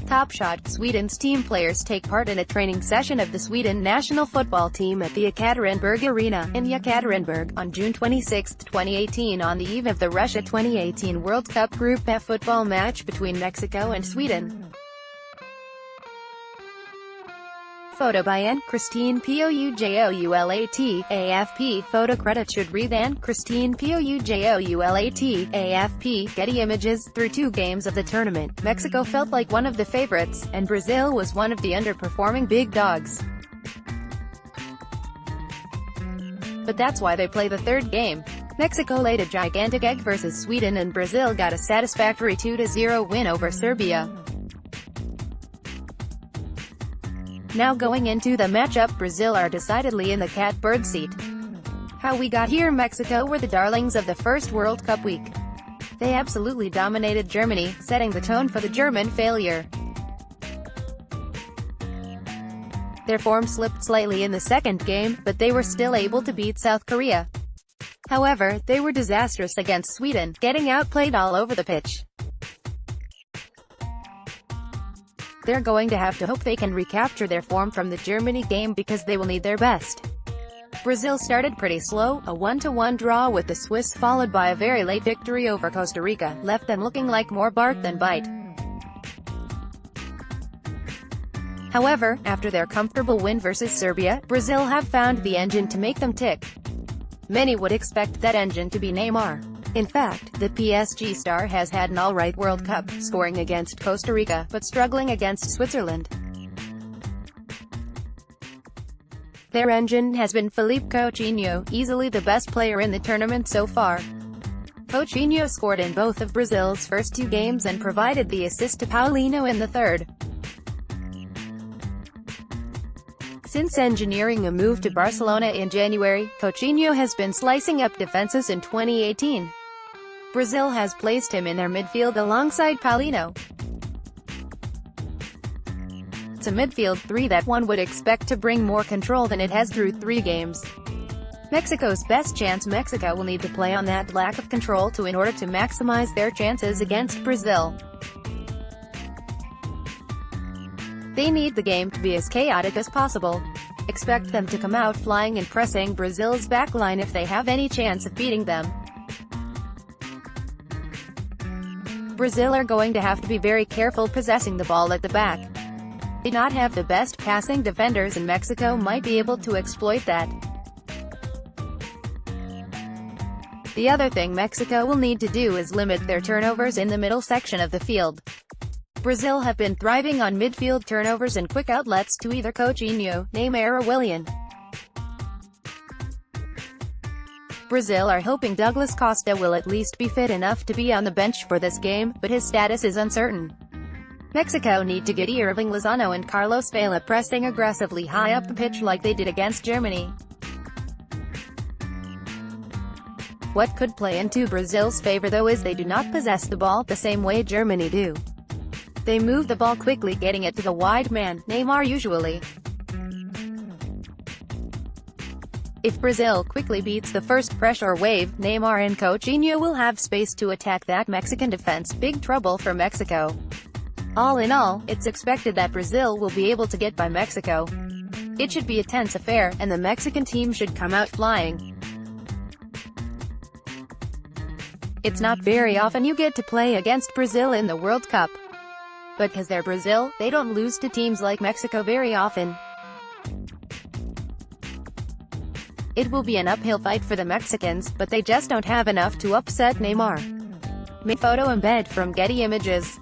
TOPSHOT, Sweden's team players take part in a training session of the Sweden national football team at the Ekaterinburg Arena, in Yekaterinburg, on June 26, 2018 on the eve of the Russia 2018 World Cup Group F football match between Mexico and Sweden. Photo by Anne-Christine POUJOULAT, AFP. Photo credit should read Anne-Christine POUJOULAT, AFP. Getty Images. Through 2 games of the tournament, Mexico felt like one of the favorites, and Brazil was one of the underperforming big dogs. But that's why they play the 3rd game. Mexico laid a gigantic egg versus Sweden and Brazil got a satisfactory 2-0 win over Serbia. Now going into the matchup, Brazil are decidedly in the catbird seat. How we got here? Mexico were the darlings of the first World Cup week. They absolutely dominated Germany, setting the tone for the German failure. Their form slipped slightly in the 2nd game, but they were still able to beat South Korea. However, they were disastrous against Sweden, getting outplayed all over the pitch. They're going to have to hope they can recapture their form from the Germany game because they will need their best. Brazil started pretty slow, a 1-1 draw with the Swiss followed by a very late victory over Costa Rica, left them looking like more bark than bite. However, after their comfortable win versus Serbia, Brazil have found the engine to make them tick. Many would expect that engine to be Neymar. In fact, the PSG star has had an alright World Cup, scoring against Costa Rica, but struggling against Switzerland. Their engine has been Philippe Coutinho, easily the best player in the tournament so far. Coutinho scored in both of Brazil's first 2 games and provided the assist to Paulinho in the 3rd. Since engineering a move to Barcelona in January, Coutinho has been slicing up defenses in 2018. Brazil has placed him in their midfield alongside Paulinho. It's a midfield 3 that one would expect to bring more control than it has through 3 games. Mexico's best chance. Mexico will need to play on that lack of control in order to maximize their chances against Brazil. They need the game to be as chaotic as possible. Expect them to come out flying and pressing Brazil's backline if they have any chance of beating them. Brazil are going to have to be very careful possessing the ball at the back. They do not have the best passing defenders and Mexico might be able to exploit that. The other thing Mexico will need to do is limit their turnovers in the middle section of the field. Brazil have been thriving on midfield turnovers and quick outlets to either Coutinho, Neymar or Willian. Brazil are hoping Douglas Costa will at least be fit enough to be on the bench for this game, but his status is uncertain. Mexico need to get Irving Lozano and Carlos Vela pressing aggressively high up the pitch like they did against Germany. What could play into Brazil's favor though is they do not possess the ball the same way Germany do. They move the ball quickly, getting it to the wide man, Neymar usually. If Brazil quickly beats the first pressure wave, Neymar and Coutinho will have space to attack that Mexican defense. Big trouble for Mexico. All in all, it's expected that Brazil will be able to get by Mexico. It should be a tense affair, and the Mexican team should come out flying. It's not very often you get to play against Brazil in the World Cup. But because they're Brazil, they don't lose to teams like Mexico very often. It will be an uphill fight for the Mexicans, but they just don't have enough to upset Neymar. Photo embed from Getty Images.